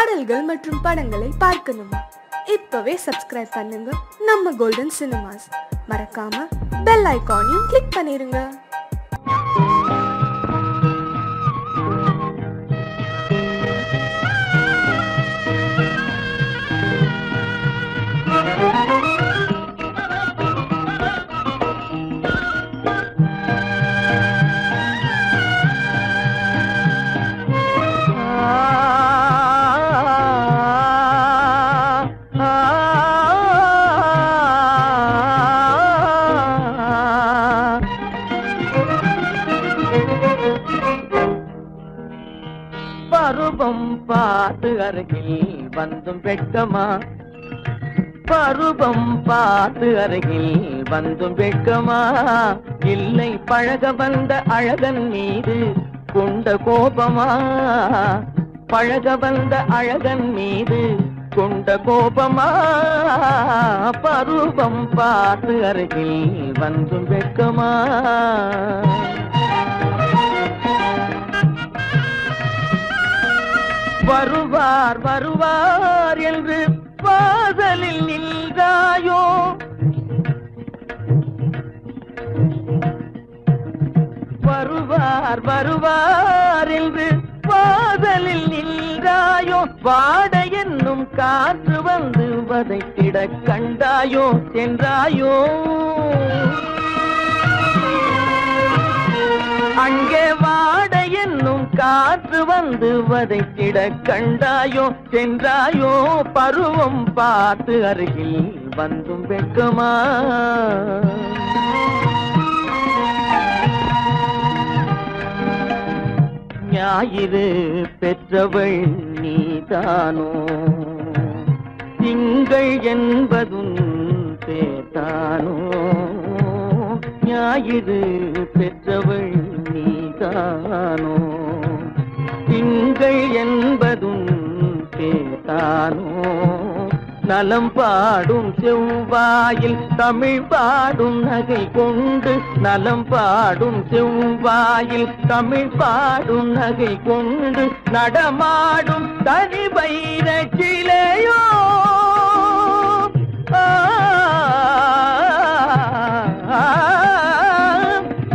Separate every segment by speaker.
Speaker 1: பாடல்கள் மற்றும் படங்களை பார்க்கணுமா? இப்பவே சப்ஸ்கிரைப் பண்ணுங்க நம்ம கோல்டன் சினிமாஸ். மறக்காம பெல் ஐகானையும் கிளிக் பண்ணிருங்க.
Speaker 2: பருவம் பார்த்து அருகில் வந்தும் வெட்கமா, பருவம் பார்த்து அருகில் வந்தும் வெட்கமா, இல்லை பழக வந்த அழகன் மீது கொண்ட கோபமா, பழக வந்த அழகன் மீது கொண்ட கோபமா, பருவம் பார்த்து அருகில் வந்தும் வெட்கமா. வருவார் வருவார் என்று வாசலில் நின்றாயோ, வருவார் வருவார் என்று வாசலில் நின்றாயோ, வாட என்னும் காற்று வந்து வதைத்திட கண்டாயோ சென்றாயோ, அங்கே வாட என்னும் காற்று வந்து வதைத்திட கண்டாயோ சென்றாயோ, பருவம் பார்த்து அருகில் வந்தும் வெட்கமா. ஞாயிறு பெற்றவள் நீதானோ, திங்கள் என்பதும் பேத்தானோ, ஞாயிறு பெற்றவள் நீதானோ, திங்கள் என்பதும் பேத்தானோ, நலம் பாடும் செவ்வாயில் தமிழ் பாடும் நகை கொண்டு, நலம் பாடும் செவ்வாயில் தமிழ் பாடும் நகை கொண்டு, நடமாடும் தனி வைர சிலையோ,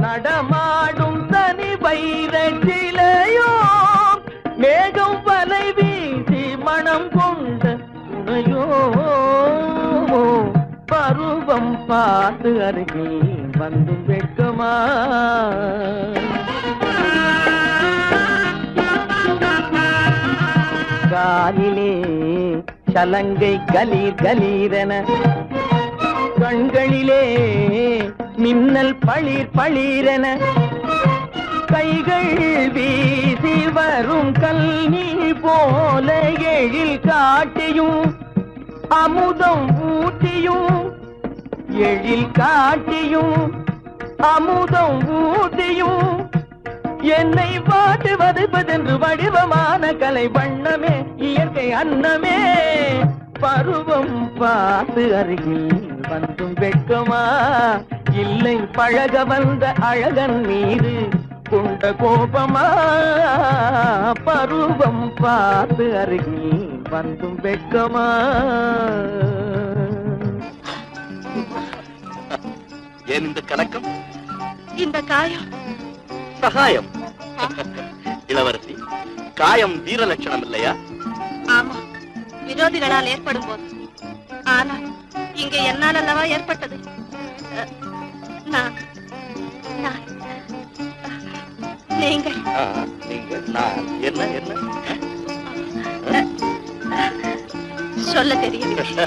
Speaker 2: நடமாடும் தனி வைர சிலையோ, மேகம் வலை வீசி மனம் கொண்ட துணையோ, பருவம் பார்த்து அருகில் வந்தும் வெட்கமா. காலிலே சலங்கை கலீர் கலீரென, கண்களிலே மின்னல் பளிர் பளிரென, கைகள் வீசி வரும் கல்நீ போல எழில் காட்டியும் அமுதம் ஊட்டியும், எழில் காட்டியும் அமுதம் ஊட்டியும், என்னை பாட்டு வதைப்பதென்று வடிவமான கலை வண்ணமே இயற்கை அன்னமே, பருவம் பார்த்து அருகில் வந்தும் வெட்கமா, இல்லை பழக வந்த அழகன் மீது கொண்ட கோபமா, பருவம் பார்த்து அருகில் வந்தும் வெட்கமா.
Speaker 3: ஏன் இந்த கலக்கம்,
Speaker 4: இந்த காயம்?
Speaker 3: சகாயம். இளவரசி, காயம் வீர லட்சணம் இல்லையா?
Speaker 4: ஆமா, விரோதிகளால் ஏற்படும் போது. ஆனால் இங்கே என்னால் அல்லவா ஏற்பட்டது. நீங்கள்
Speaker 3: நான் என்ன என்ன
Speaker 4: சொல்ல தெரியவில்லை.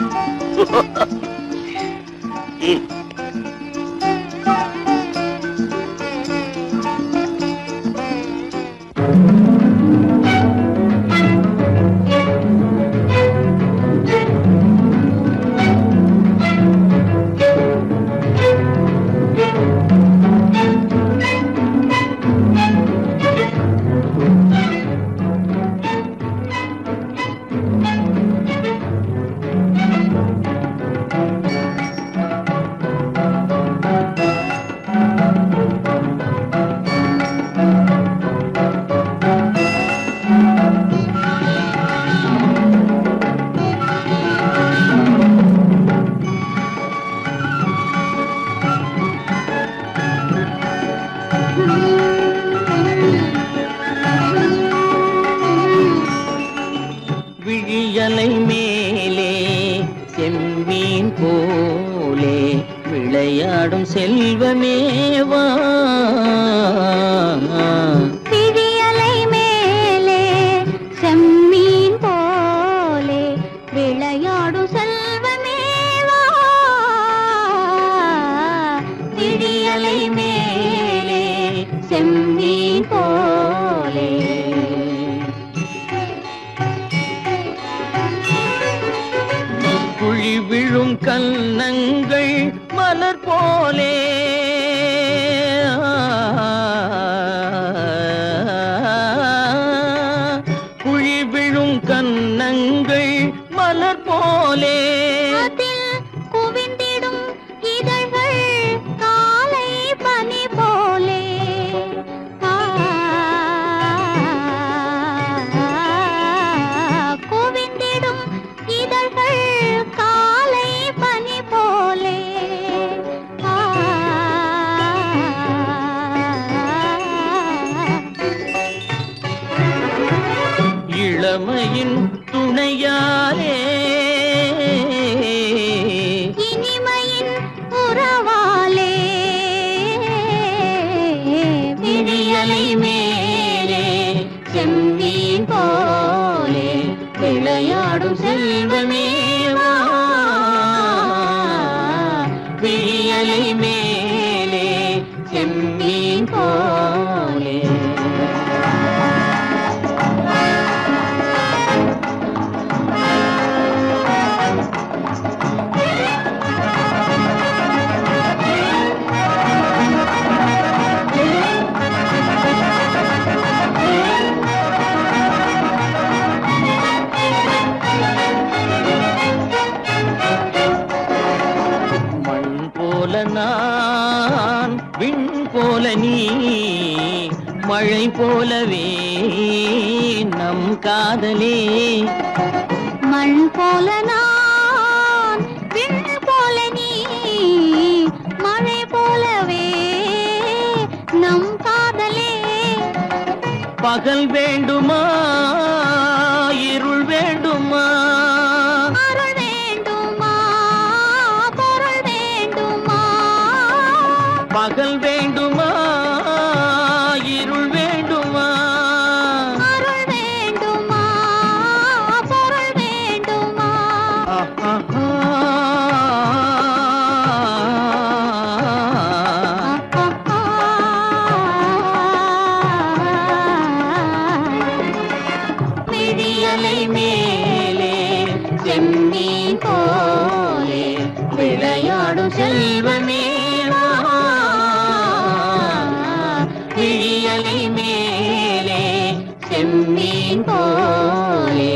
Speaker 2: விழியலை மேலே செம்மீன் போலே விளையாடும் செல்வமேவா.
Speaker 5: விழியலை மேலே செம்மீன் போலே விளையாடும் செல்வமேவா. விழியலை மேலே செம்மீன் போலே
Speaker 2: குழி விழும் கன்னங்கள் மலர் போலே குழி விழும் கன்னங்கள் மலர் போலே
Speaker 5: அதில் குவிந்திடும் இதழ்கள் காலை பனி போலே. குவிந்திடும் இதழ்கள் காலை பனி போலே.
Speaker 2: இளமையின் துணையாலே
Speaker 5: இனிமையின் உறவாலே விழியலை மேலே செம்மீன் போலே விளையாடும் செல்வமேவா.
Speaker 2: விழியலை மேலே செம்மீன் போலே நான் விண் போல நீ மழை போலவே நம் காதலே.
Speaker 5: மண் போல நான் விண் போல நீ மழை போலவே நம் காதலே.
Speaker 2: பகல் வேண்டுமா இருள் வேண்டுமா
Speaker 5: அருள் வேண்டுமா பொருள் வேண்டுமா.
Speaker 2: பகல் வேண்டுமா இருள் வேண்டுமா
Speaker 5: அருள் வேண்டுமா பொருள் வேண்டுமா.
Speaker 2: விழியலை மேலே செம்மீன் போலே விளையாடும் செல்வமேவா. விழியலை மேலே செம்மீன் போலே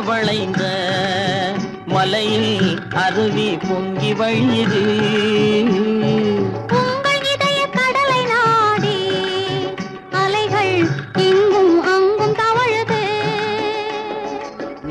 Speaker 2: வளைந்த மலையில் அருவி பொங்கி வழியுது.
Speaker 5: உங்கள் இதய கடலை நாடி அலைகள் இங்கும் அங்கும் தவழுது.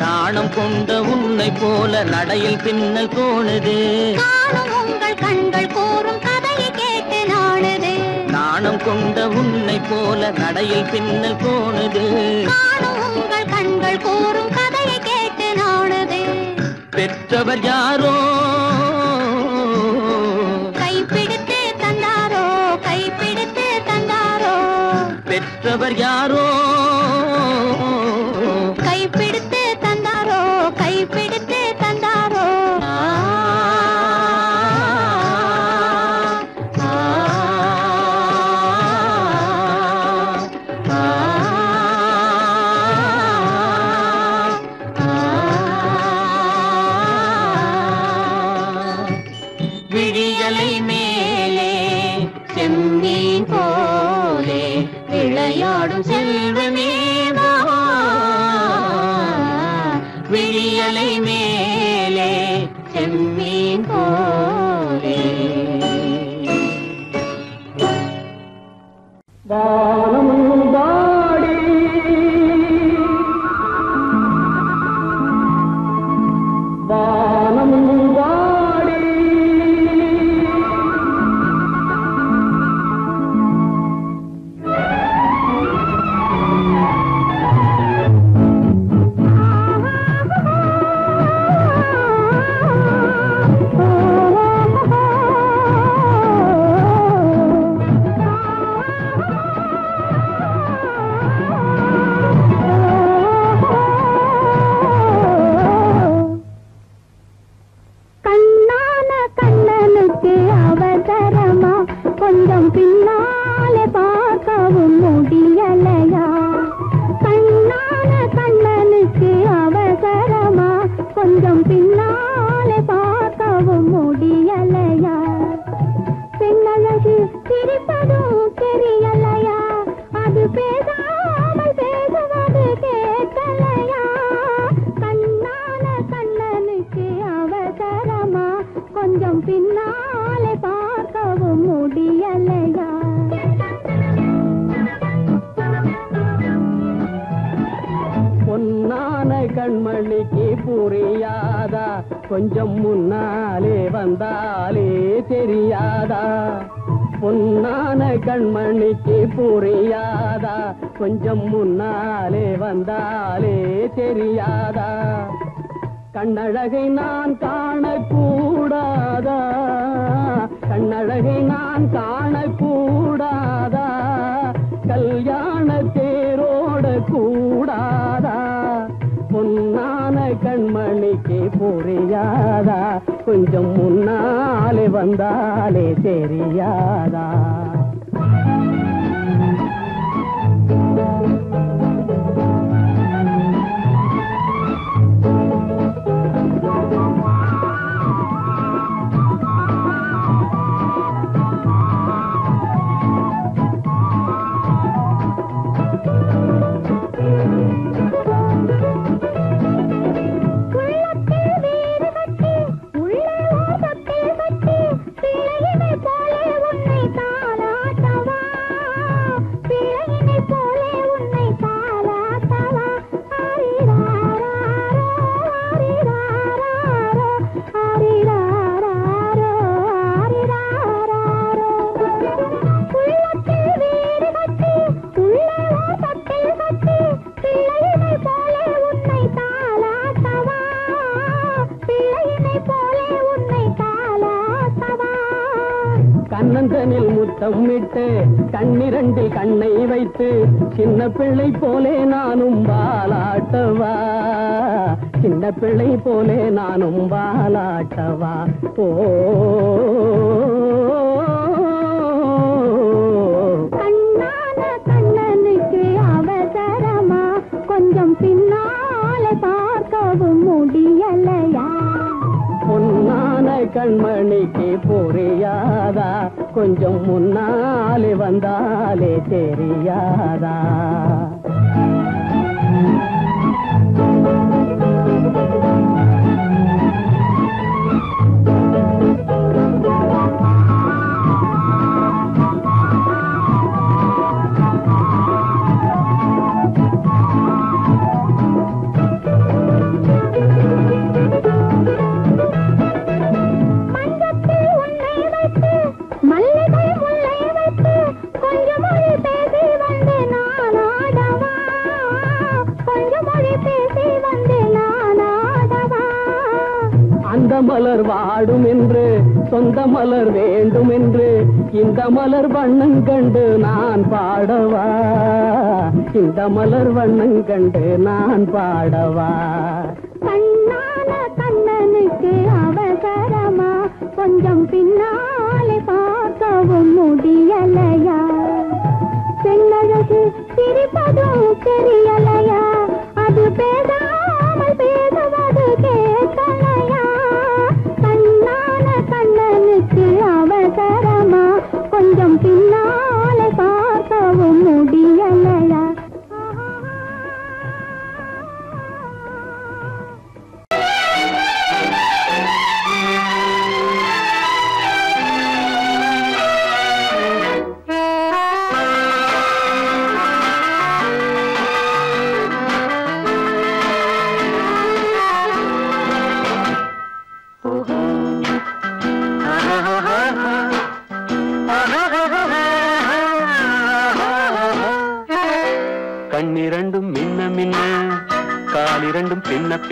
Speaker 2: நாணம் கொண்ட உன்னை போல நடையில் பின்னல் தோணுது.
Speaker 5: காணும் உங்கள் கண்கள் கூறும் கதையை கேட்டு நாடுது.
Speaker 2: நாணம் கொண்ட உன்னை போல நடையில் பின்னல் தோணுது.
Speaker 5: காணும் உங்கள் கண்கள் கூறும் கதையை கேட்டு நாடுது.
Speaker 2: பெற்றவர் யாரோ
Speaker 5: கைப்பிடித்து தந்தாரோ கைப்பிடித்து தந்தாரோ.
Speaker 2: பெற்றவர் யாரோ
Speaker 5: கைப்பிடித்து தந்தாரோ கைப்பிடித்து தந்தாரோ.
Speaker 2: அலை மேலே செம்மீன் போலே வானம் வாடி வானம் வாடி
Speaker 5: கொஞ்சம் பின்னாலே பார்க்கவும் முடியலையா கண்ணான கண்ணனுக்கு அவசரமா கொஞ்சம் பின்னாலே பார்க்கவும் முடியலையா பெண்ணழகு சிரிப்பதும் தெரியலையா அது பேசாமல் பேசுவது கேட்கலையா கண்ணான கண்ணனுக்கு அவசரமா கொஞ்சம் பின்னாலே பார்க்கவும் முடியலையா
Speaker 2: பொன்னான கண்மணிக்கு புரியாதா கொஞ்சம் முன்னாலே வந்தாலே தெரியாதா பொன்னான கண்மணிக்கு புரியாதா கொஞ்சம் முன்னாலே வந்தாலே தெரியாதா கண்ணழகை நான் காணக்கூடாதா கண்ணழகை நான் காணக்கூடாதா கல்யாண தேரோட கூடாதா பொன்னான கண்மணிக்கு புரியாதா கொஞ்சம் முன்னாலே வந்தாலே தெரியாதா கண்ணந்தனில் முத்தம் விட்டு கண்ணிரண்டில் கண்ணை வைத்து சின்ன பிள்ளை போலே நானும் வாலாட்டவா சின்ன பிள்ளை போலே நானும் வாலாட்டவா ஓ
Speaker 5: கண்ணான கண்ணனுக்கு அவசரமா கொஞ்சம் பின்னாலே பார்க்கவும் முடியலையா
Speaker 2: பொன்னான கண்மணிக்கு புரியாதா கொஞ்சம் முன்னாலே வந்தாலே தெரியாதா அந்த மலர் வாடும் என்று சொந்த மலர் வேண்டும் என்று இந்த மலர் வண்ணம் கண்டு நான் பாடவா இந்த மலர் வண்ணம் கண்டு நான் பாடவா
Speaker 5: கண்ணான கண்ணனுக்கு அவசரமா கொஞ்சம் பின்னாலே பார்க்கவும் முடியலையா பெண்ணழகு சிரிப்பதும் தெரியலையா அது பேசாமல் பேசுவது கேட்கலையா கண்ணான கண்ணனுக்கு அவசரமா கொஞ்சம் பின்னாலே பார்க்கவும் முடியலையா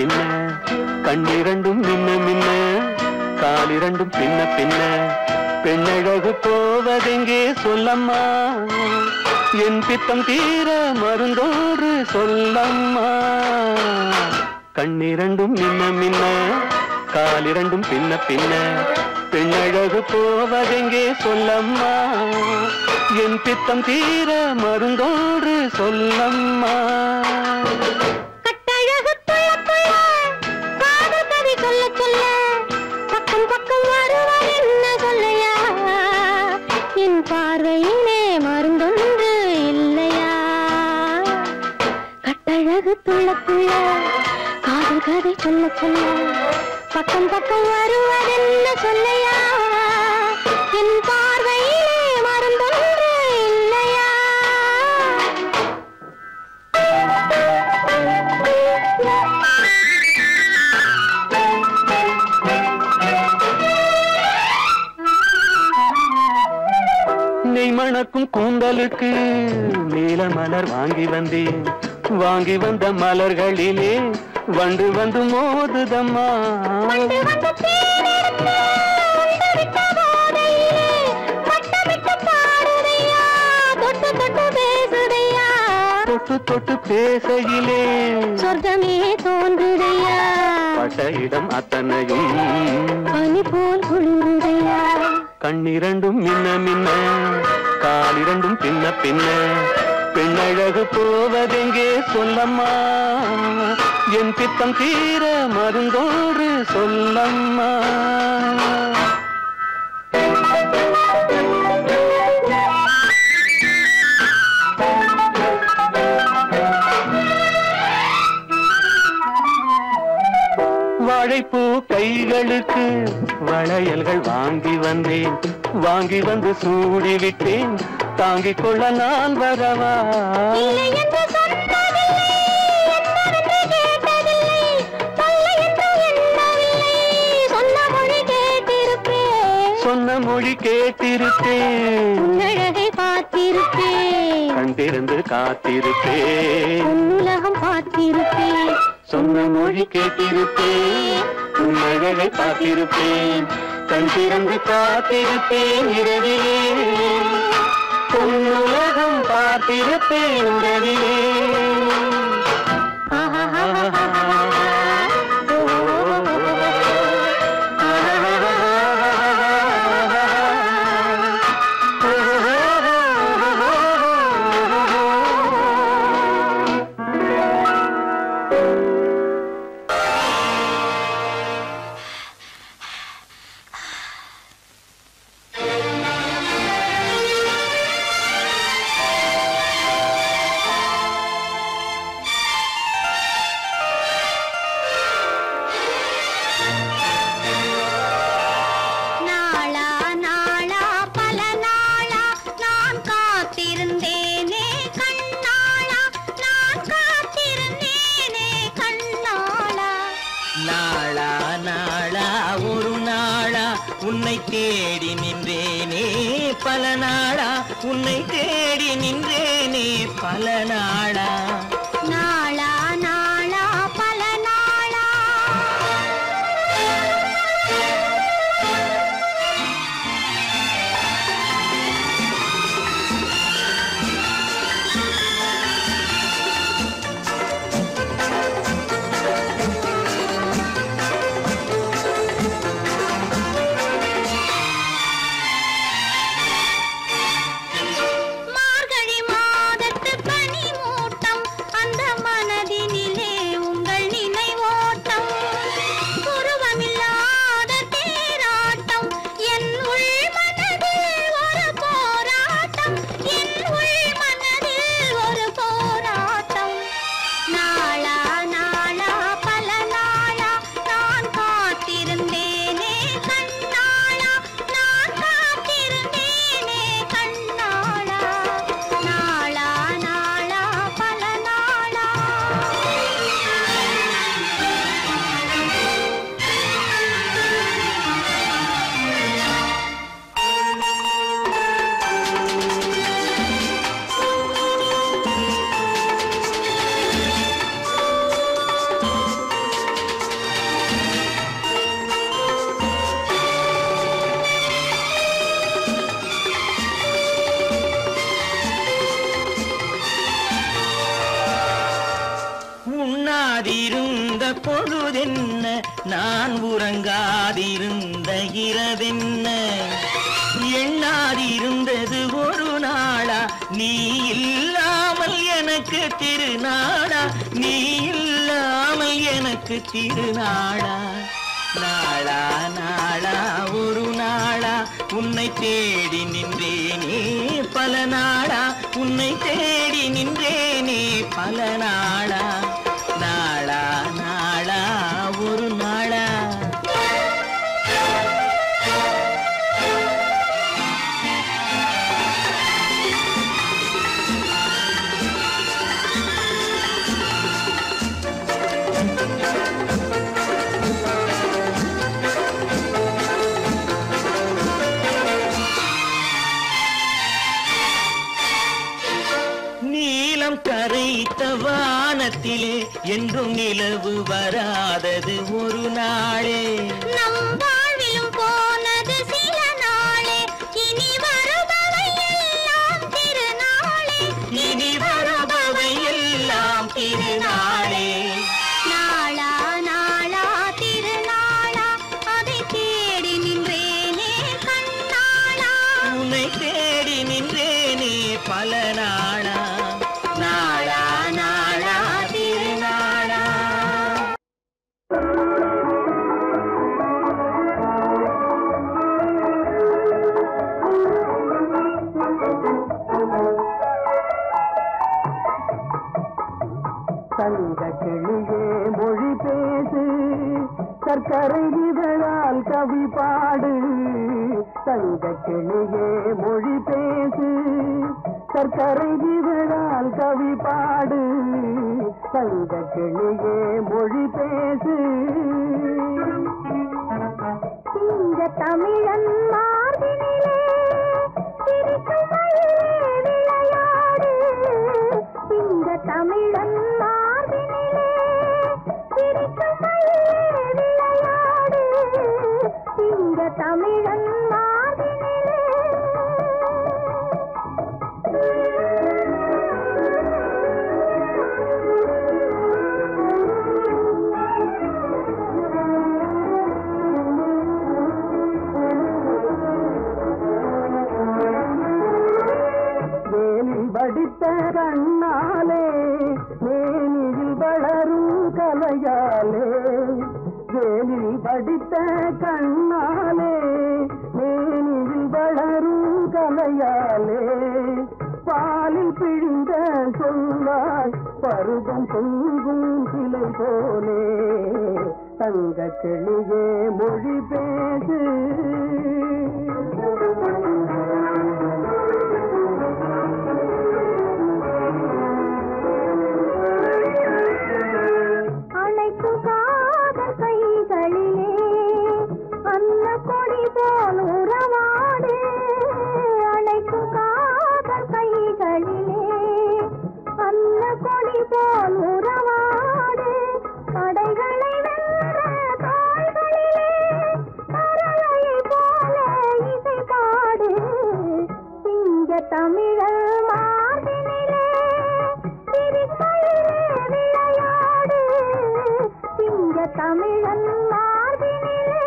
Speaker 2: பின்ன கண்ணிரண்டும் மின்ன மின்ன காலிரண்டும் பின்ன பின்ன பெண்ணழகு போவதெங்கே சொல்லம்மா என் பித்தம் தீர மருந்தோடு சொல்லம்மா கண்ணிரண்டும் மின்ன மின்ன காலிரண்டும் பின்ன பின்ன பெண்ணழகு போவதெங்கே சொல்லம்மா என் பித்தம் தீர மருந்தோடு சொல்லம்மா
Speaker 5: கட்டழகு துள்ள காதல் கதை சொல்ல சொல்ல பக்கம் பக்கம் வருவார் என்ன சொல்லையா என் பார்வையிலே மருந்தொன்று இல்லையா கட்டழகு துள்ள காதல் கதை சொல்ல சொல்ல பக்கம் பக்கம் வருவார் என்ன சொல்லையா என் பார்வையிலே மருந்தொன்று இல்லையா
Speaker 2: நெய் மணக்கும் கூந்தலுக்கு நீல மலர் வாங்கி வந்தேன் வாங்கி வந்த மலர்களிலே வண்டு வந்து மோதுதம்மா தொட்டு தொட்டு பேசையிலே
Speaker 5: சொர்க்கமே தோன்றுதையா
Speaker 2: பட்ட இடம் அத்தனையும்
Speaker 5: பனி போல் குளிருதையா
Speaker 2: கண்ணிரண்டும் மின்ன மின்ன காலிரண்டும் பின்ன பின்ன பெண்ணழகு போவதெங்கே சொல்லம்மா என் பித்தம் தீர மருந்தோடு சொல்லம்மா வாழைப்பூ கைகளுக்கு வளையல்கள் வாங்கி வந்தேன் வாங்கி வந்து சூடி விட்டேன் தாங்கிக் கொள்ள நான் வரவா சொன்ன மொழி கேட்டிருப்பேன்
Speaker 5: உன்னழகை பார்த்திருப்பேன்
Speaker 2: கண் திறந்து காத்திருப்பேன்
Speaker 5: உலகம் பார்த்திருப்பேன்
Speaker 2: சொன்ன மொழி கேட்டிருப்பேன் உன்னழகை பார்த்திருப்பேன் கண் திறந்து காத்திருப்பேன் இரவிலே உலகம் பார்த்திருப்பேன் உறவிலே
Speaker 6: உன்னை தேடி நின்றேனே பல நாளா உன்னை தேடி நின்றேனே பல நாளா
Speaker 5: நாளா நாளா பல நாளா மார்கழி மாதத்து பனி மூட்டம்
Speaker 6: நிலவென்ன நான் உறங்காதிருந்த இரவென்ன எண்ணாதிருந்தது ஒரு நாளா நீ இல்லாமல் எனக்கு திருநாளா நீ இல்லாமல் எனக்கு திருநாளா நாளா நாளா ஒரு நாளா உன்னை தேடி நின்றேனே பல நாளா உன்னை தேடி நின்றேனே பல நாளா நாளா நாளா ஒரு நாளா கரைத்த வானத்திலே என்றும் நிலவு வராதது ஒரு நாளே
Speaker 5: நம் வாழ்விலும் போனது சில நாளே இனி வருபவை எல்லாம் திருநாளே
Speaker 6: இனி வருபவை எல்லாம் திருநாளே
Speaker 5: நாளா நாளா திருநாளா அதை தேடி நின்றேனே கண்ணாளா
Speaker 6: உன்னை தேடி நின்றேனே பல நாளா நாளா நாளா திருநாளா
Speaker 2: தங்க கிளியே மொழி பேசு சர்க்கரை இதழால் கவி பாடு தங்க கிளியே மொழி பேசு சர்க்கரை இதழால் கவி பாடு தங்க கிளியே மொழி பேசு
Speaker 5: இங்க தமிழன் மார்பினிலே சிரிக்கும் மயிலே விளையாடு இங்க தமிழன் மார்பினிலே சிரிக்கும் மயிலே விளையாடு இங்க தமிழன் மார்பினிலே
Speaker 2: படித்த கண்ணாலே மேனியில் வளரும் கலையாலே வேலில் படித்த கண்ணாலே மேனியில் வளரும் கலையாலே பாலில் பிழிந்த சொல்லாய் பருவம் பொங்கும் சிலை போலே தங்க கிளியே மொழி பேசு
Speaker 5: அனைத்து காதல் கைகளிலே அன்ன கொடி போல் உறவாடு அனைத்து காதல் கைகளிலே அன்ன கொடி போல் உறவாடு படைகளை வென்ற தாய்களிலே பறவையை போல இசை பாடு சிங்க தமிழர் மார்பினிலே சிரிப்பையிலே விளையாடு சிங்க தமிழன் மார்பினிலே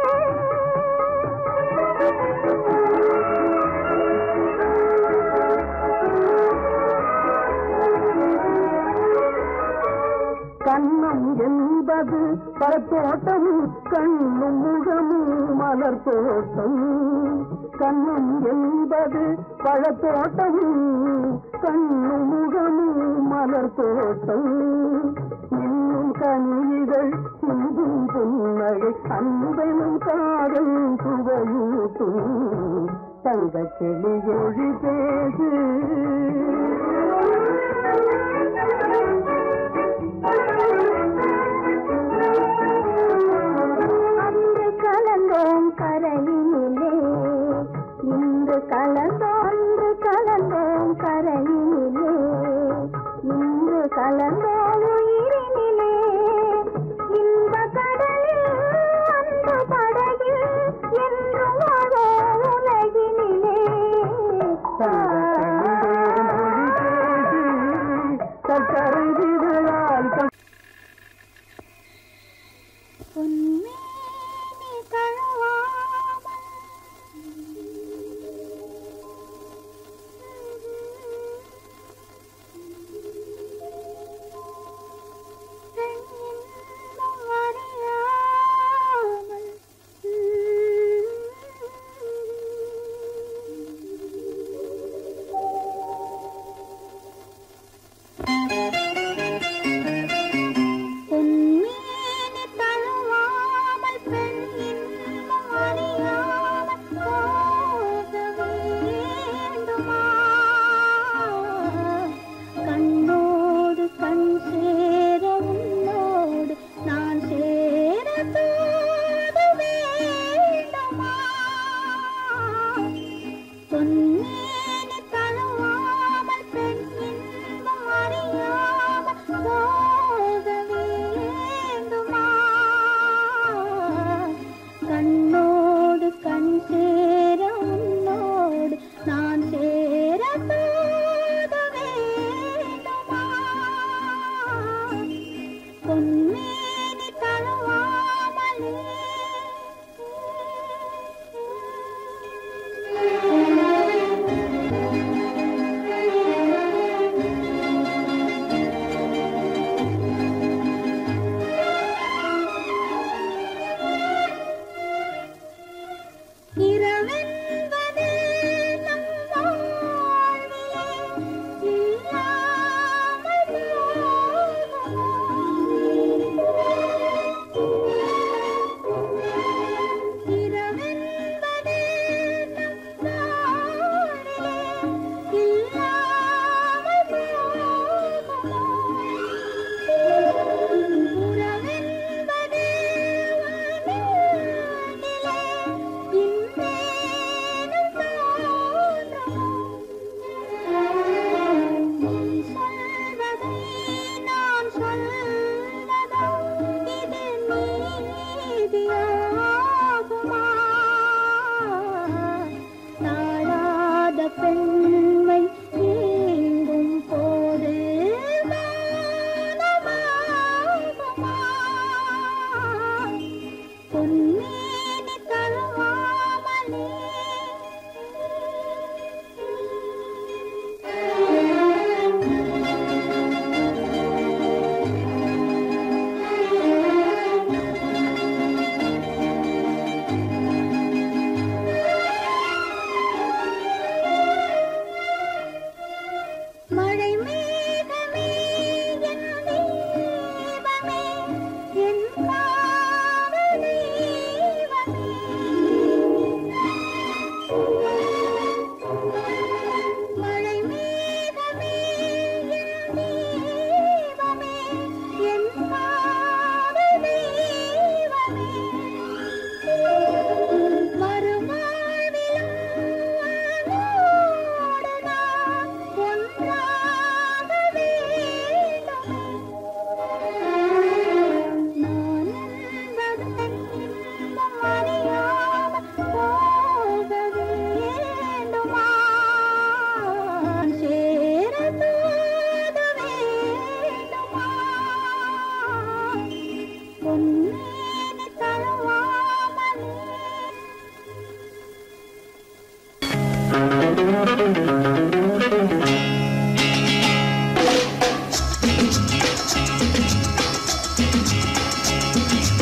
Speaker 2: கண்ணம் என்பது பழத்தோட்டம் கண்ணும் முகமும் மலர் தோட்டம் கண்ணம் என்பது பழத்தோட்டம் கண்ணும் முகமும் மலர் தோட்டம் இன்னும் கனிகள் சிந்தும் புன்னகை அன்பெனும் காதல் சுவையூட்டும் தங்க கிளியொழி பேசு
Speaker 5: அன்று கலந்தோம் கரையினிலே இன்று கலந்தோம் கரையினிலே இன்று கலந்தோம் உயிரினிலே இந்த கடலில் அந்த படகில் என்றும் வாழோ உலகினிலே
Speaker 2: சர்க்கரை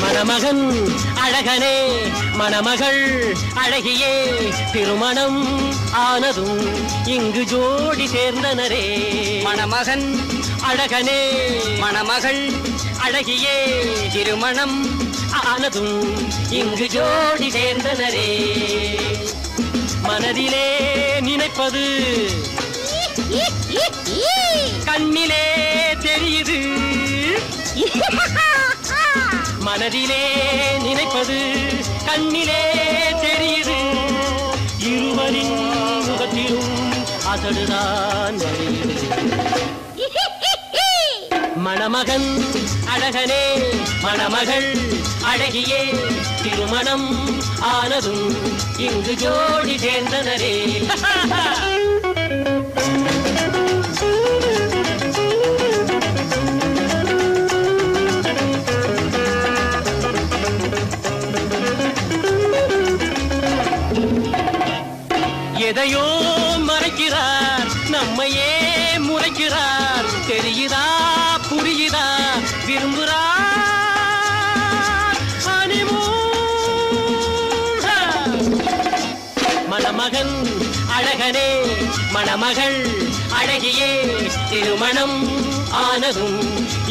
Speaker 6: மணமகன் அழகனே மணமகள் அழகியே திருமணம் ஆனதும் இங்கு ஜோடி சேர்ந்தனரே. மணமகன் அழகனே மணமகள் அழகியே திருமணம் ஆனதும் இங்கு ஜோடி சேர்ந்தனரே. மனதிலே நினைப்பது கண்ணிலே தெரியுது, மனதிலே நினைப்பது கண்ணிலே தெரியுது, இருவரின் முகத்திலும் அசடுதான் வருகிறது. மணமகன் அழகனே மணமகள் அழகியே திருமணம் ஆனதும் இங்கு ஜோடி சேர்ந்தனரே. எதையோ மறைக்கிறார், நம்மையே முறைக்கிறார். தெரியுதா புரியுதா விரும்புகிறார் மணமகன் அழகனே மணமகள் அழகியே திருமணம் ஆனதும்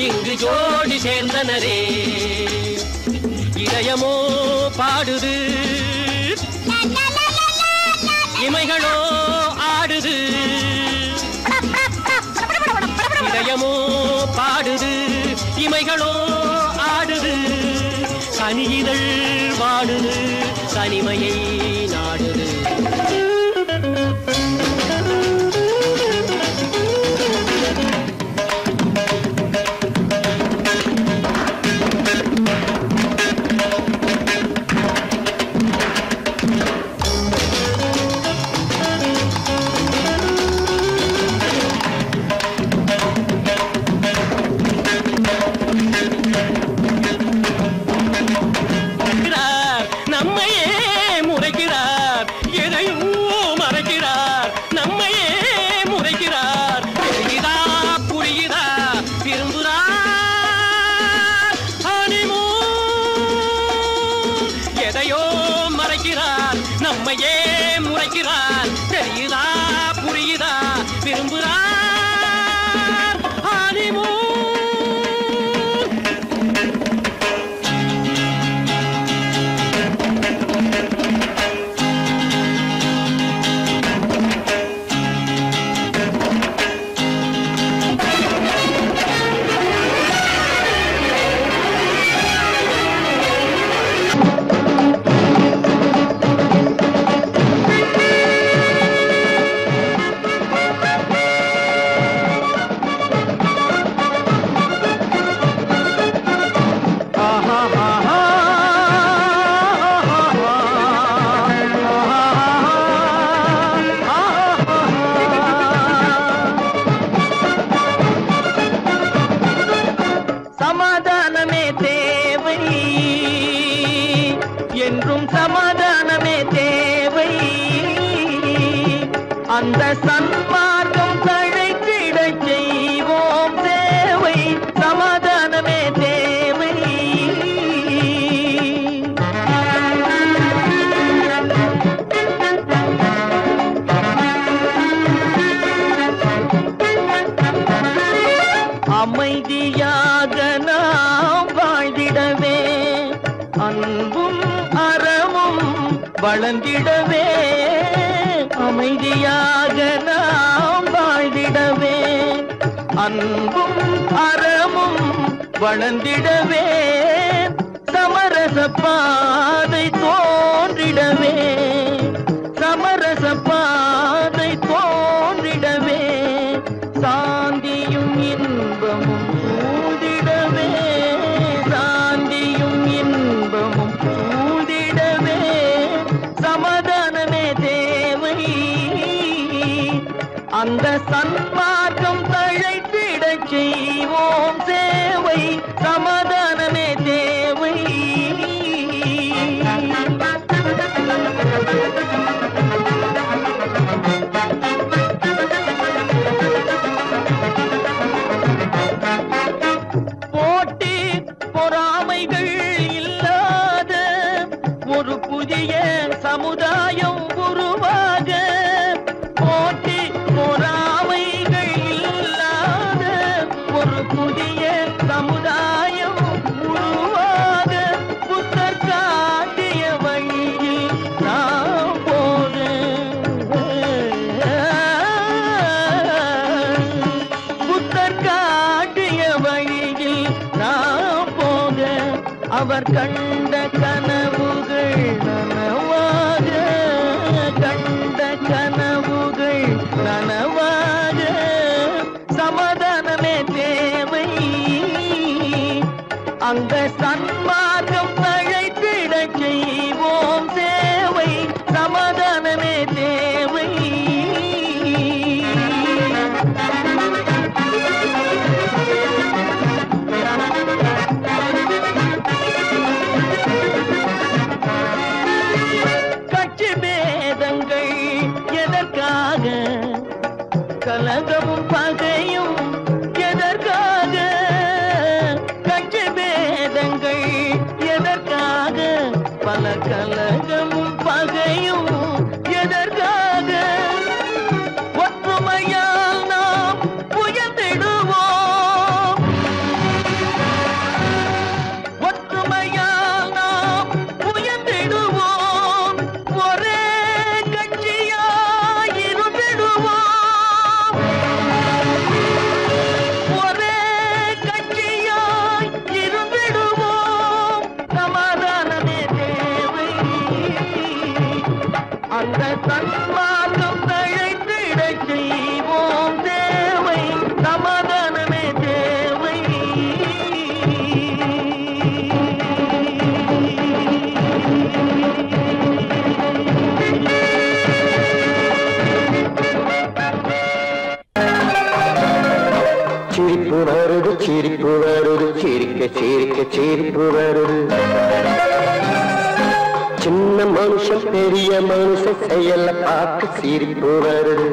Speaker 6: இங்கு ஜோடி சேர்ந்தனரே. இதயமோ பாடுது, இமைகளோ ஆடுது. இதயமோ பாடுது, இமைகளோ ஆடுது. கனியிதழ் வாடுது, தனிமையை நாடுது. நம்மையே முறைக்கிறார், எதையும் மறைக்கிறார். நம்மையே முறைக்கிறார், புரியுதா புரியுதா விரும்புகிறார் ஹனிமூன். எதையோ மறைக்கிறார், நம்மையே முறைக்கிறார். தெரியுதா புரியுதா விரும்புகிறார் ஹனிமூன்.
Speaker 2: சமாதானமே தேவை என்றும் சமாதானமே தேவை. அந்த சன்மார்க்கம் தழைத்திடச் செய்வோம் சேவை. சமாதானமே தேவை. அமைதியாக நாம் வாழ்ந்திடவே, அன்பும் அறமும் வளர்ந்திடவே. அமைதியாக நாம் வாழ்ந்திடவே, அன்பும் அறமும் வளர்ந்திடவே. சமரச பாதை தோன்றிடவே, சமரச பாதை தோன்றிடவே. சாந்தியும் இன்பமும் சூழ்ந்திடவே, சாந்தியும் இன்பமும் சூழ்ந்திடவே. சமாதானமே தேவை. அந்த சன்மார்க்கம் தழைத்திடச் செய்வோம் சேவை. சமாதானமே தேவை. போட்டி பொறாமைகள் இல்லாத ஒரு புதிய சமுதாயம் உருவாக. போட்டி பொறாமைகள் இல்லாத ஒரு புதிய சமுதாயம் உருவாக. புத்தர் காட்டிய வழியில் நாம் போக, புத்தர் காட்டிய வழியில் நாம் போக. அவர் கண்ட கனவுகள் நனவாக, கண்ட கனவுகள் நனவாக. சமாதானமே தேவை. அங்க சன்மார்க்கம் தழைத்திடச் செய்வோம் சேவை. சமாதானமே தேவை. கட்சி பேதங்கள்
Speaker 6: தன்மார்க்கம் தழைத்திடச் செய்வோம் தேவை சமாதானமே தேவை.
Speaker 2: சிரிப்பு வருது சிரிப்பு வருது சிரிக்க சிரிக்க சிரிப்பு வருது. சின்ன மனுஷன் பெரிய மனுஷன் செயல பார்க்க சிரிப்பு வருது.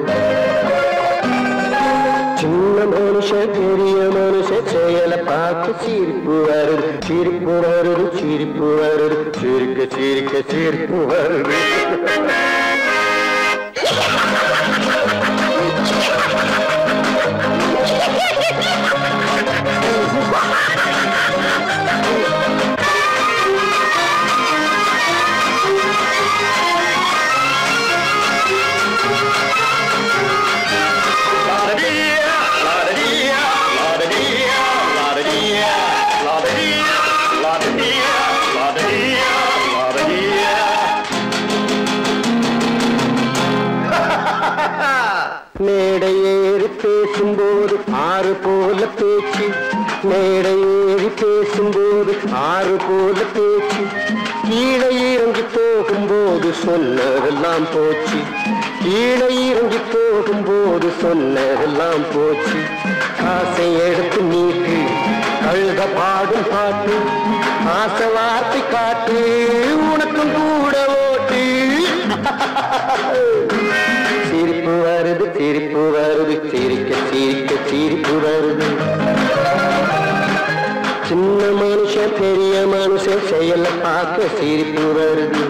Speaker 2: சின்ன மனுஷன் பெரிய மனுஷன் செயல பார்க்க சிரிப்பு வருது. சிரிப்பு வருது சிரிப்பு வருது சிரிக்க சிரிக்க சிரிப்பு வருது. மேடை ஏறி பேசும்போது ஆறு போல பேச்சு. மேடை ஏறி பேசும்போது ஆறு போல பேச்சு. கீழே இறங்கி போகும்போது சொன்னதெல்லாம் போச்சு. கீழே இறங்கி போகும்போது சொன்னதெல்லாம் போச்சு. காசை எடுத்து நீட்டு கழுத பாடும் பாட்டு. ஆசை வார்த்தை காட்டு உனக்கும் கூட ஓட்டு. சிரிப்பு வருது சிரிப்பு வருது சிரிக்க சிரிக்க சிரிப்பு வருது. சின்ன மனுஷன் பெரிய மனுஷன் செயல பார்க்க சிரிப்பு வருது.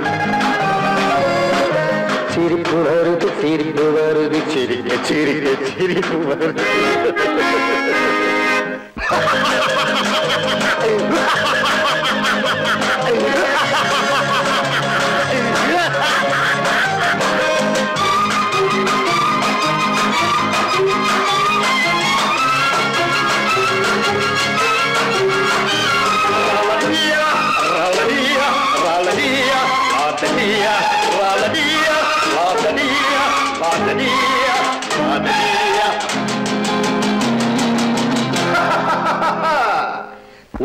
Speaker 2: சிரிப்பு வருது சிரிப்பு வருது சிரிக்க சிரிக்க சிரிப்பு வருது.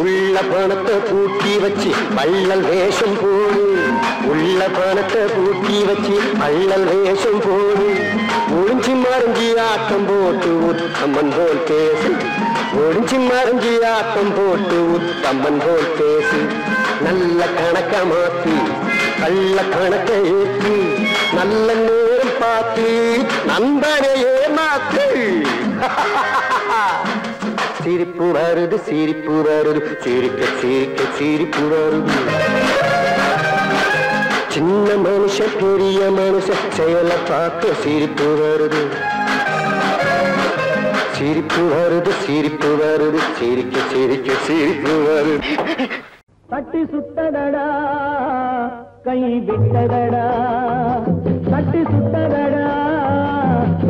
Speaker 2: உள்ள பணத்தை பூட்டி வச்சு வள்ளல் வேஷம் போடு. உள்ள பணத்தை பூட்டி வச்சு வள்ளல் வேஷம் போடு. ஒளிஞ்சி மறைஞ்சி ஆட்டம் போட்டு உத்தமன் போல் பேசு. ஒளிஞ்சி மறைஞ்சி ஆட்டம் போட்டு உத்தமன் போல் பேசு. நல்ல கணக்க மாத்தி கள்ள கணக்கை ஏற்றி நல்ல நேரம் பார்த்து நண்பனையே மாத்து. சிரிப்பு வருது சிரிப்பு வருது சிரிக்க சிரிக்க சிரிப்பு வருது. சின்ன மனுஷன் பெரிய மனுஷன் செயல பார்க்க சிரிப்பு வருது. சிரிப்பு வருது சிரிப்பு வருது சிரிக்க சிரிக்க சிரிப்பு வருது.
Speaker 6: தட்டி சுட்டதடா கை விட்டதடா. தட்டி சுட்டதடா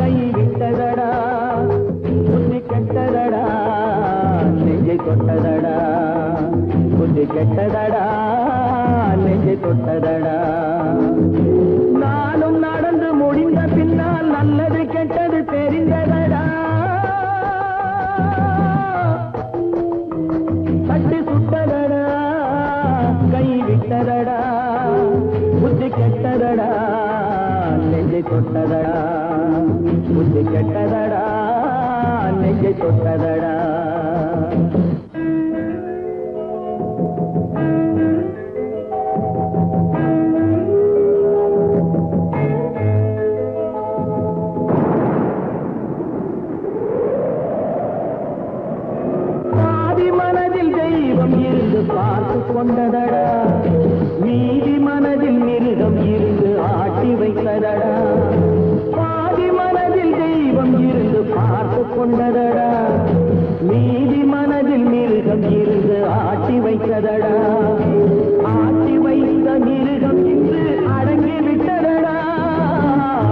Speaker 6: கை விட்டதடா. புத்தி கெட்டதடா நெஞ்சை தொட்டதடா. புத்தி கெட்டதடா நெஞ்சை தொட்டதடா. நானும் நடந்து முடிந்த பின்னால் நல்லது கெட்டது தெரிந்ததடா. தட்டி சுட்டதடா கை விட்டதடா. புத்தி கெட்டதடா நெஞ்சை தொட்டதடா. புத்தி கெட்டதடா நெஞ்சை தொட்டதடா. பாதி மனதில் தெய்வம் இருந்து பார்த்து கொண்டதடா. மீதி மனதில் மிருகம் இருந்து ஆட்டி வைத்ததடா. பாதி மனதில் தெய்வம் இருந்து பார்த்து கொண்டதடா. மீதி மனதில் மிருகம் இருந்து ஆட்டி வைத்ததடா. ஆட்டி வைத்த மிருகம் இன்று அடங்கி விட்டதடா.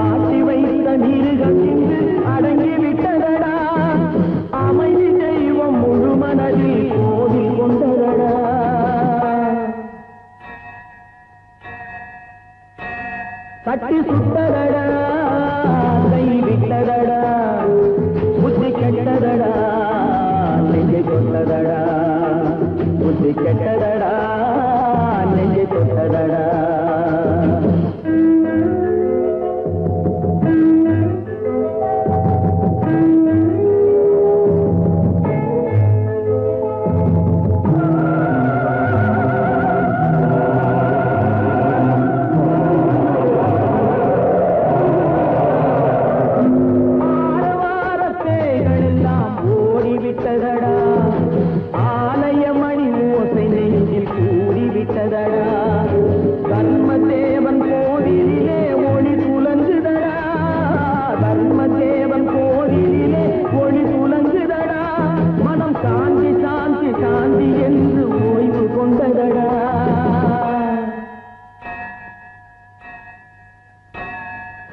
Speaker 6: ஆட்டி வைத்த மிருகம் இன்று அடங்கி விட்டதடா. அமைதி தெய்வம் முழு மனதில் கோவில் கொண்டதடா.
Speaker 2: தட்டி சுட்டதடா கை விட்டதடா புத்தி கெட்டதடா நெஞ்சை தொட்டதடா புத்தி கெட்டதடா நெஞ்சை தொட்டதடா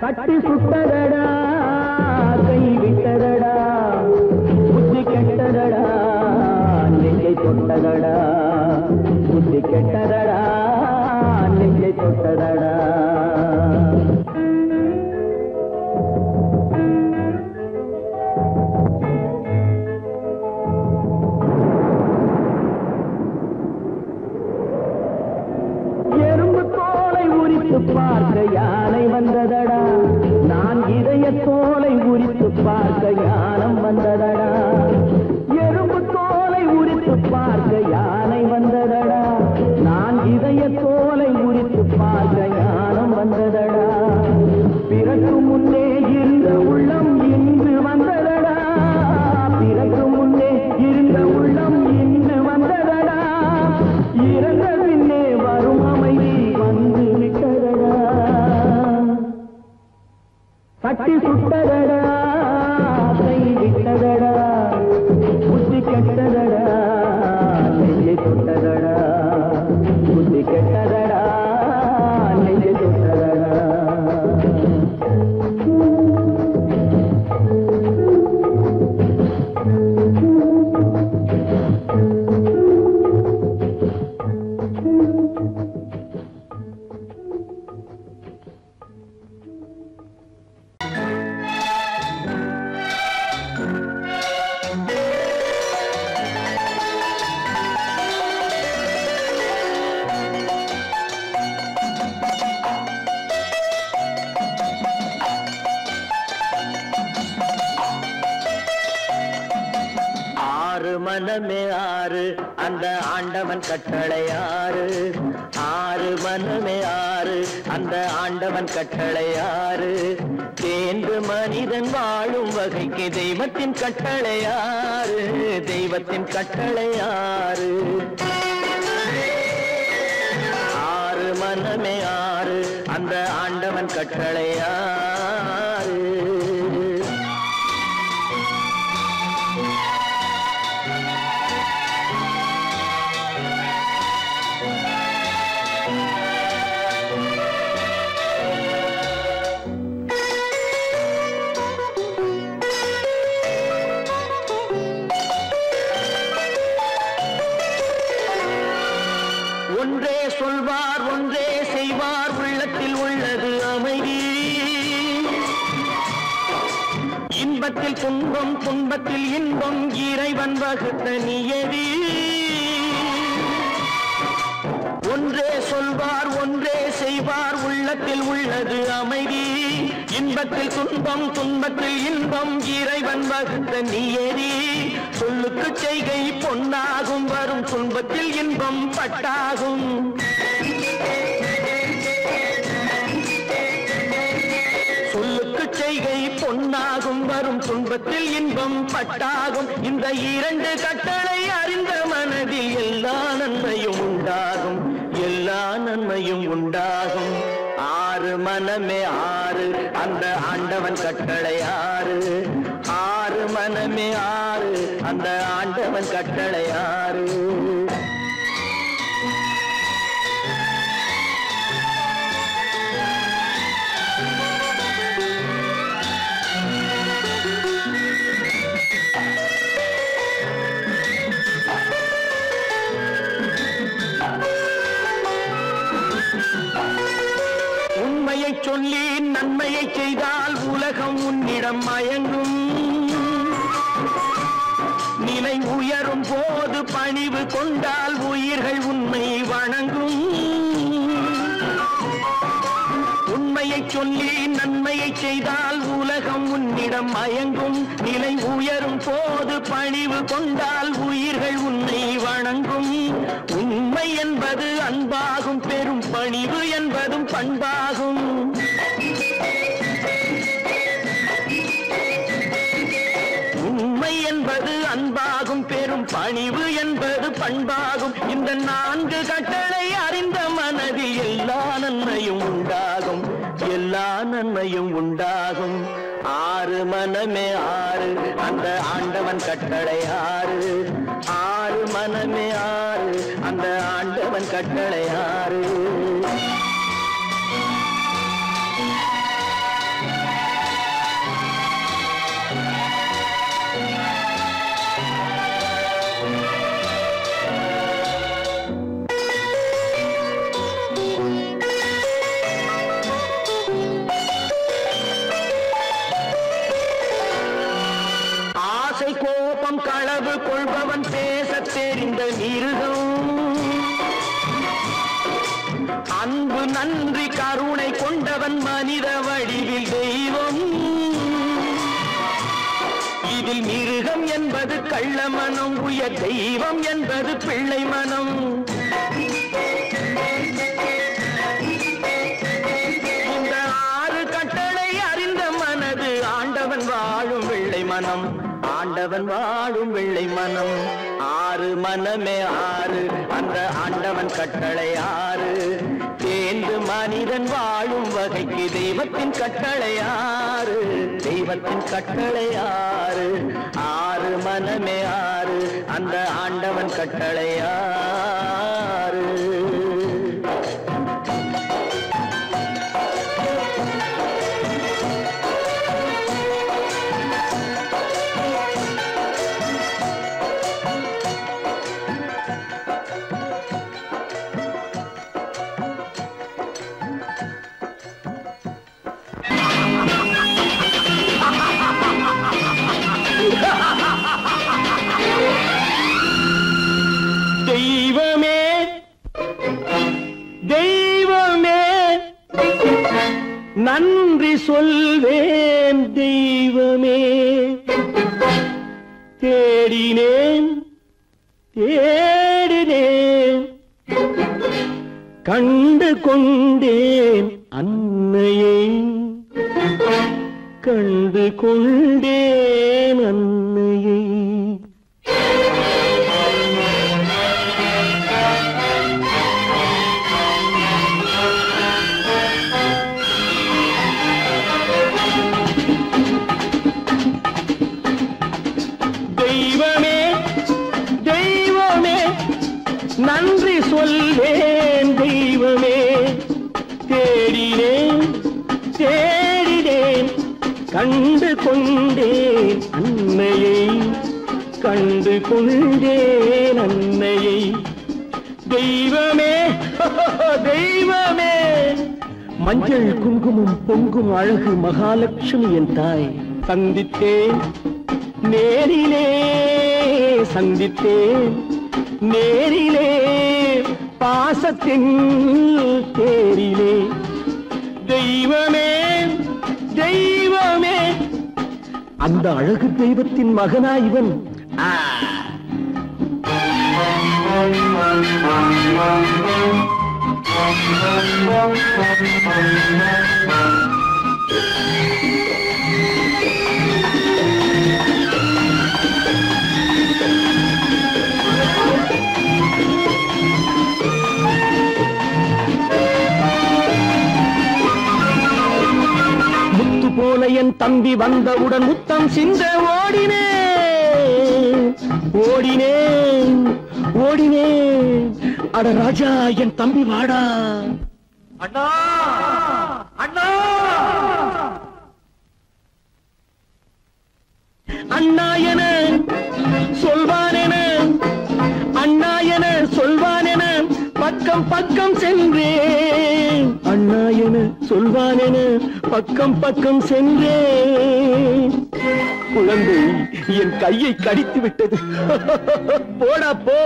Speaker 2: தட்டி சுட்டதடா கை விட்டதடா புத்தி கெட்டதடா நெஞ்சை தொட்டதடா புத்தி கெட்டதடா நெஞ்சை தொட்டதடா எறும்பு தோலை உரித்து பார்க்க யானை வந்ததடா நான் இதய தோலை உரித்து பார்க்க யானம் வந்ததடா எறும்பு தோலை உரித்து பார்க்க யானை வந்ததடா நான் இதய தோலை உரித்து பார்க்க யானம் வந்ததடா பிறகு முன்னே இருந்த உள்ளம் இன்று வந்ததடா பிறகு முன்னே இருந்த உள்ளம் இன்று வந்ததடா இறந்த பின்னே வரும் அமைதி வந்து விட்டதடா தட்டி சுட்டதடா கை விட்டதடா புத்தி கெட்டதடா நெஞ்சை தொட்டதடா புத்தி கெட்டதடா நெஞ்சை தொட்டதடா மனமே ஆறு அந்த ஆண்டவன் கட்டளை ஆறு ஆறு மனமே ஆறு அந்த ஆண்டவன் கட்டளை ஆறு தேர்ந்து மனிதன் வாழும் வகைக்கு தெய்வத்தின் கட்டளை ஆறு தெய்வத்தின் கட்டளை ஆறு ஆறு மனமே ஆறு அந்த ஆண்டவன் கட்டளை ஆறு ஒன்றே சொல்வார் ஒன்றே செய்வார் உள்ளத்தில் உள்ளது அமைதி இன்பத்தில் துன்பம் துன்பத்தில் இன்பம் இறைவன் வகுத்த நியதி ஒன்றே சொல்வார் ஒன்றே செய்வார் உள்ளத்தில் உள்ளது அமைதி இன்பத்தில் துன்பம் துன்பத்தில் இன்பம் இறைவன் வகுத்த நியதி சொல்லுக்கு செய்கை பொன்னாகும் வரும் துன்பத்தில் இன்பம் பட்டாகும் சொல்லுக்கு செய்கை பொன்னாகும் வரும் துன்பத்தில் இன்பம் பட்டாகும் இந்த இரண்டு கட்டளை அறிந்த மனதில் எல்லா நன்மையும் உண்டாகும் எல்லா நன்மையும் உண்டாகும் ஆறு மனமே ஆறு அந்த ஆண்டவன் கட்டளை ஆறு ஆறு மனமே ஆறு அந்த ஆண்டவன் கட்டளை ஆறு உண்மை
Speaker 6: உண்மையை சொல்லி நன்மையை செய்தால் உலகம் உன்னிடம் மயங்கும். நிலை உயரும் போது பணிவு கொண்டால் உயிர்கள் உன்னை வணங்கும். உண்மையை சொல்லி நன்மையை செய்தால் உலகம் உன்னிடம் மயங்கும். நிலை உயரும் போது பணிவு கொண்டால் உயிர்கள் உன்னை வணங்கும். உண்மை என்பது அன்பாகும், பெரும் பணிவு என்பதும் பண்பாகும். உண்மை என்பது அன்பாகும், பெரும் பணிவு என்பது பண்பாகும். இந்த 4 கட்டளை அறிந்த மனதில் எல்லா நன்மையும் உண்டாகும், எல்லா நன்மையும் உண்டாகும். 6 மனமே 6 அந்த ஆண்டவன் கட்டளை 6. 6 மனமே 6 அந்த ஆண்டவன் கட்டளை 6. கோபம் களவு கொள்பவன் பேசத் தெரிந்த மிருகம். அன்பு நன்றி கருணை கொண்டவன் மனித வடிவில் தெய்வம். இதில் மிருகம் என்பது கள்ள மனம், உயர் தெய்வம் என்பது பிள்ளை மனம். இந்த 6 கட்டளை அறிந்த மனது ஆண்டவன் வாழும் வெள்ளை மனம், ஆண்டவன் வாழும் வெள்ளை மனம். 6 மனமே 6 அந்த ஆண்டவன் கட்டளை 6. தேர்ந்து மனிதன் வாழும் வகைக்கு தெய்வத்தின் கட்டளை 6, தெய்வத்தின் கட்டளை 6. 6 மனமே 6 அந்த ஆண்டவன் கட்டளை 6. தெய்வமே தெய்வமே நன்றி சொல்வேன் தெய்வமே. தேடினேன் தேடினேன் கண்டு கொண்டேன் அன்னையை, கண்டு கொண்டேன் அன்னையை. தெய்வமே தெய்வமே நன்றி சொல்வேன் தெய்வமே. தேடினேன் தேடினேன் கண்டு கொண்டேன் அன்னையை, கண்டு கொண்டேன் அன்னையை. தெய்வமே தெய்வமே மஞ்சள் குங்குமம் பொங்கும் அழகு மகாலட்சுமி என் தாய். சந்தித்தேன் நேரிலே சந்தித்தேன் நேரிலே பாசத்தின் தேரிலே. தெய்வமே தெய்வமே அந்த அழகு தெய்வத்தின் மகனா இவன். முத்து போல என் தம்பி வந்தவுடன் முத்தம் சிந்த ஓடினேன் ஓடினேன் ஓடினேன். அட ராஜா என் தம்பி வாடா. அண்ணா அண்ணா அண்ணா என சொல்வானென, அண்ணா என சொல்வானென பக்கம் பக்கம் சென்றேன். அண்ணா என சொல்வான் என பக்கம் பக்கம் சென்றேன். குழந்தை என் கையை கடித்து விட்டது. போடா போ.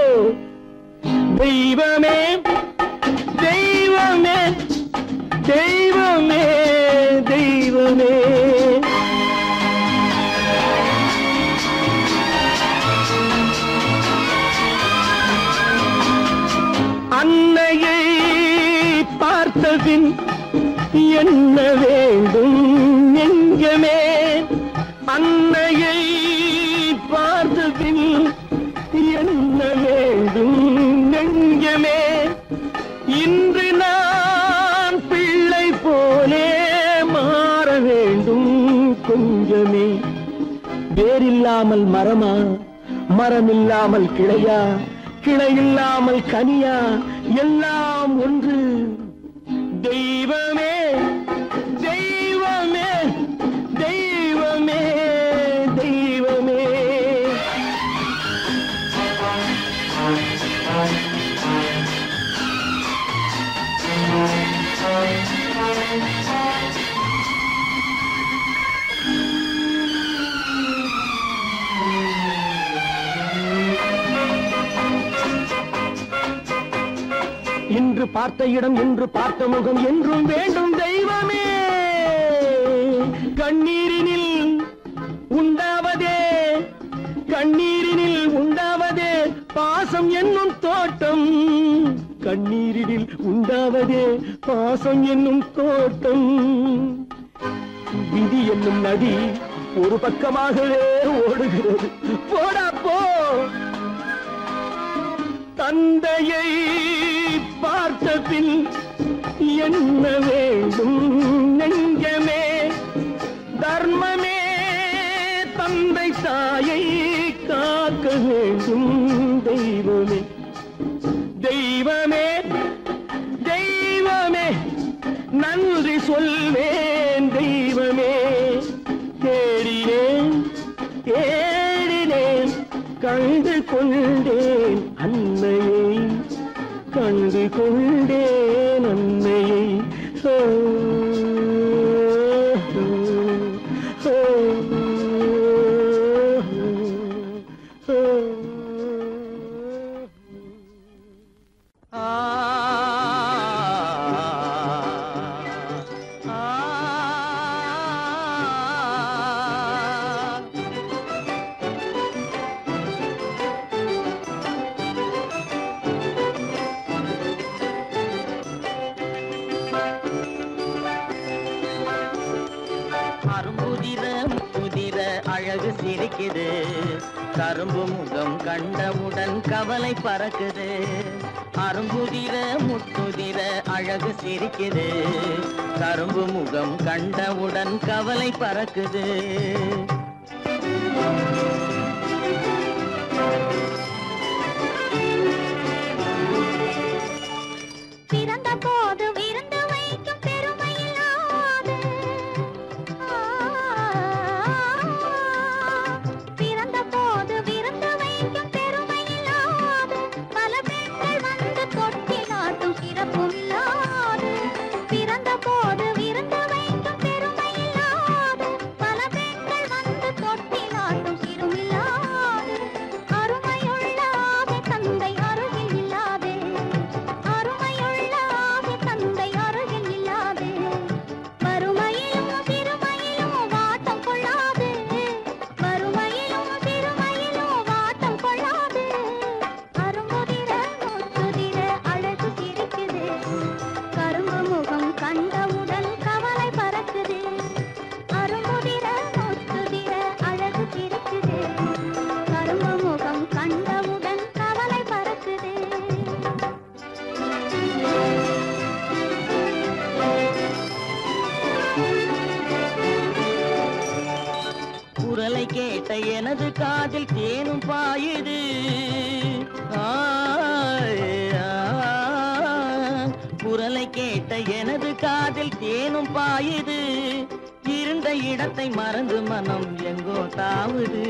Speaker 6: தெய்வமே தெய்வமே தெய்வமே தெய்வமே. அன்னையை பார்த்தபின் என்ன வேண்டும் நெஞ்சமே? அன்னையை பார்த்தபின் என்ன வேண்டும் நெஞ்சமே? இன்று நான் பிள்ளை போலே மாற வேண்டும் கொஞ்சமே. வேரில்லாமல் மரமா, மரமில்லாமல் கிளையா, கிளையில்லாமல் கனியா, எல்லாம் ஒன்று. தெய்வமே தெய்வமே தெய்வமே தெய்வமே. இன்று பார்த்த இடம், இன்று பார்த்த முகம் என்றும் வேண்டும் தெய்வமே. கண்ணீரினில் உண்டாவதே, கண்ணீரினில் உண்டாவதே பாசம் என்னும் தோட்டம். கண்ணீரினில் உண்டாவதே பாசம் என்னும் தோட்டம். விதி என்னும் நதி ஒரு பக்கமாகவே ஓடுகிறது. போடா போ. தந்தையை பார்த்த பின் என்ன வேண்டும் நெஞ்சமே? தர்மமே தந்தை தாயை காக்க வேண்டும் தெய்வமே. தெய்வமே தெய்வமே நன்றி சொல்வேன் தெய்வமே. தேடினேன் தேடினேன் கண்டு கொண்டேன் அன்னையை, கண்டு கொண்டேன் அன்னையை.
Speaker 7: சிரிக்குது, கரும்பு முகம் கண்டவுடன் கவலை பறக்குது. அரும்புதிர முத்துதிர அழகு சிரிக்குது, கரும்பு முகம் கண்டவுடன் கவலை பறக்குது.
Speaker 5: பிறந்த போது விருந்து வைக்கும் பெருமையில்லாது, பிறந்த போது விருந்து வைக்கும் பெருமையில்லாது, பல பெண்கள் வந்து தொட்டி நாட்டும் சிறப்பும் இல்லாது. பிறந்த போது விருந்து வைக்கும் பெருமையில்லாது, பல பெண்கள் வந்து தொட்டி நாட்டும் சிறுமில்லாது. அருமையுள்ள ஆவி தந்தை அருகில் இல்லாதே, அருமையுள்ள ஆவி தந்தை அருகில் இல்லாதே. வறுமையிலும் சிறுமையிலும் வாட்டம் கொள்ளாது, வறுமையிலும் சிறுமையிலும் வாட்டம் கொள்ளாது. அரும்புதிர முத்துதிர அழகு சிரிக்குது, கரும்பு முகம் கண்டவுடன் கவலை பறக்குது. அரும்புதிர முத்துதிர அழகு சிரிக்குது, கரும்பு முகம் கண்டவுடன் கவலை பறக்குது.
Speaker 7: குரலை கேட்ட எனது காதில் தேனும் பாயுது. குரலை கேட்ட எனது காதில் தேனும் பாயுது. இருந்த இடத்தை மறந்து மனம் எங்கோ தாவுது,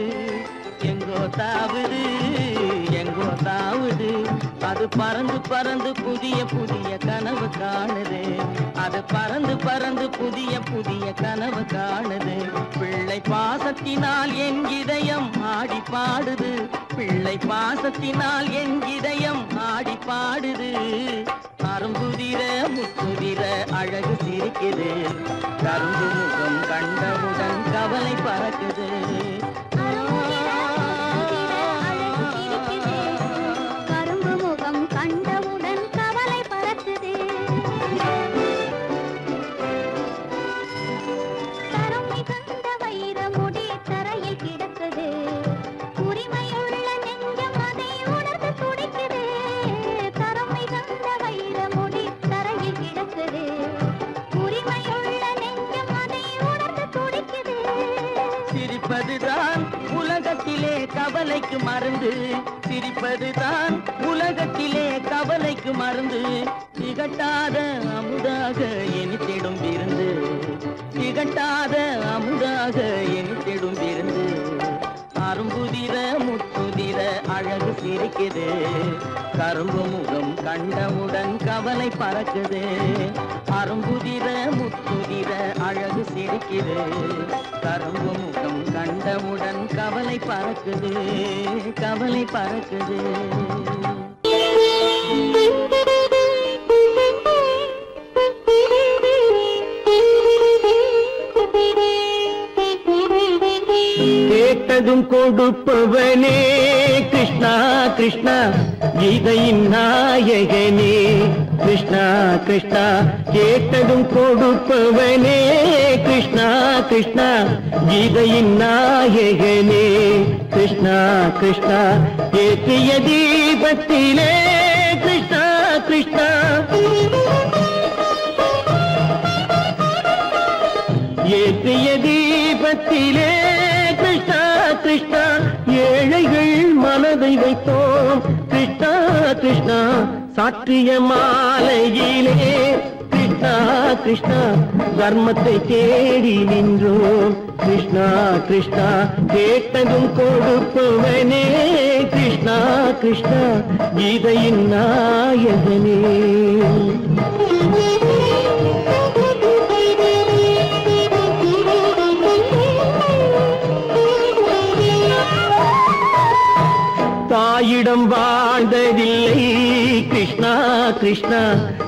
Speaker 7: எங்கோ தாவுது, எங்கோ தாவுது. அது பறந்து பறந்து புதிய புதிய கனவு காணுது. அது பறந்து பறந்து புதிய புதிய கனவு காணுது. பிள்ளை பாசத்தினால் என் இதயம் ஆடி பாடுது. பிள்ளை பாசத்தினால் என் இதயம் ஆடி பாடுது. அரும்புதிர முத்துதிர அழகு சிரிக்குது. கரும்பு முகம் கண்டவுடன் கவலை பறக்குது.
Speaker 5: கரும்பு முகம் கண்டவுடன் கவலை பறக்குது. தரம் மிகுந்த வைர முடி தரையில் கிடக்குது. உரிமையுள்ள நெஞ்சம் அதை உணர்ந்து துடிக்குது. தரம் மிகுந்த வைர முடி தரையில் கிடக்குது. உரிமையுள்ள நெஞ்சம் அதை உணர்ந்து துடிக்குது.
Speaker 7: சிரிப்பதுதான் உலகத்திலே கவலைக்கு மருந்து. சிரிப்பதுதான் உலகத்திலே கவலைக்கு மருந்து. திகட்டாத அமுதாக இனித்திடும் விருந்து. திகட்டாத அமுதாக இனித்திடும் விருந்து. அரும்புதிர முத்துதிர அழகு சிரிக்குது. கரும்பு முகம் கண்டவுடன் கவலை பறக்குது. அரும்புதிர முத்துதிர அழகு சிரிக்குது. கரும்பு முகம் கண்டவுடன் கவலை பறக்குது. கவலை பறக்குது.
Speaker 6: கேட்டதும் கொடுப்பவனே கிருஷ்ணா கிருஷ்ணா கீதையின் நாயகனே. கிருஷ்ணா கிருஷ்ணா கேட்டதும் கொடுப்பவனே கிருஷ்ணா கிருஷ்ணா கீதையின் நாயகனே. கிருஷ்ணா கிருஷ்ணா ஏற்றிய தீபத்திலே கிருஷ்ணா கிருஷ்ணா ஏற்றிய தீபத்திலே கிருஷ்ணா கிருஷ்ணா ஏழைகள் மனதை வைத்தோம். கிருஷ்ணா கிருஷ்ணா சாற்றிய மாலையிலே கிருஷ்ணா கிருஷ்ணா தர்மத்தை தேடி நின்றோம். கிருஷ்ணா கிருஷ்ணா கேட்டதும் கொடுப்பவனே கிருஷ்ணா கிருஷ்ணா கீதையின் நாயகனே. தாயிடம் வாழ்ந்ததில்லை கிருஷ்ணா கிருஷ்ணா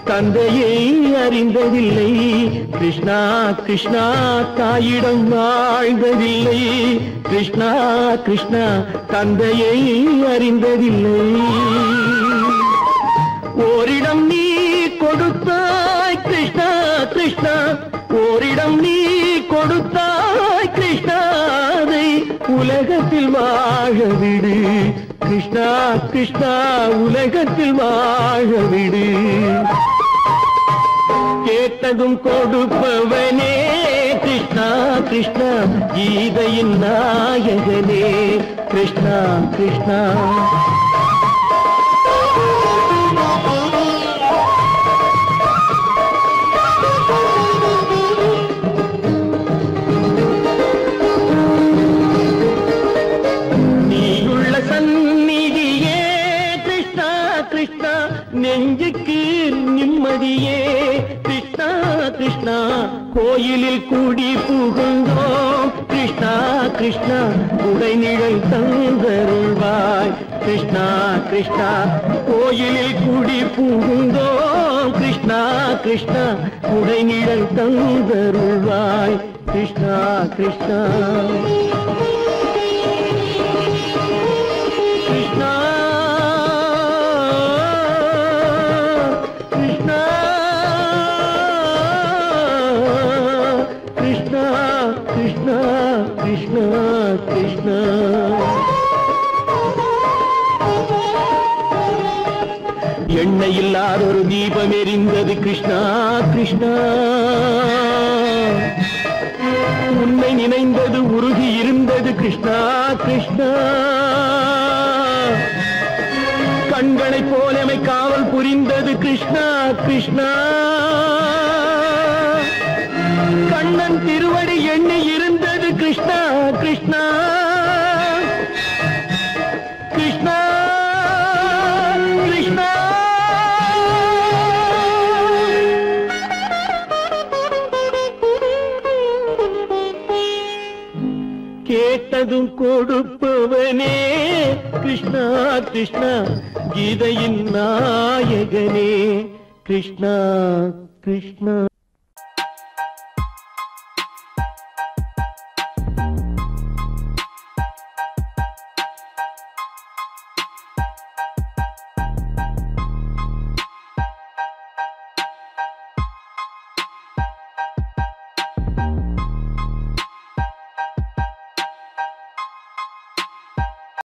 Speaker 6: தந்தையை அறிந்ததில்லை. கிருஷ்ணா கிருஷ்ணா தாயிடம் வாழ்ந்ததில்லை. கிருஷ்ணா கிருஷ்ணா தந்தையை அறிந்ததில்லை. ஓரிடம் நீ கொடுத்தாய் கிருஷ்ணா கிருஷ்ணா ஓரிடம் நீ கொடுத்தாய் கிருஷ்ணா அதை உலகத்தில் வாழ விடு. கிருஷ்ணா கிருஷ்ணா உலகத்தில் வாழ விடு. கேட்டதும் கொடுப்பவனே கிருஷ்ணா கிருஷ்ணா கீதையின் நாயகனே. கிருஷ்ணா கிருஷ்ணா நெஞ்சுக்கு நிம்மதியே கிருஷ்ணா கிருஷ்ணா கோயிலில் கூடி புகுந்தோம். கிருஷ்ணா கிருஷ்ணா உடைநிழல் தந்தருள்வாய். கிருஷ்ணா கிருஷ்ணா கோயிலில் கூடி புகுந்தோம். கிருஷ்ணா கிருஷ்ணா உடைநிழல் தந்தருள்வாய். கிருஷ்ணா கிருஷ்ணா கிருஷ்ணா கிருஷ்ணா கிருஷ்ணா கிருஷ்ணா எண்ணெய் இல்லாத ஒரு தீபம் எரிந்தது. கிருஷ்ணா கிருஷ்ணா உன்னை நினைந்தது உருகி இருந்தது. கிருஷ்ணா கிருஷ்ணா கண்களைப் போலமை காவல் புரிந்தது. கிருஷ்ணா கிருஷ்ணா கண்ணன் திருவடி எண்ணி இருந்தது. கிருஷ்ணா கிருஷ்ணா கிருஷ்ணா கிருஷ்ணா கேட்டதும் கொடுப்பவனே கிருஷ்ணா கிருஷ்ணா கீதையின் நாயகனே கிருஷ்ணா கிருஷ்ணா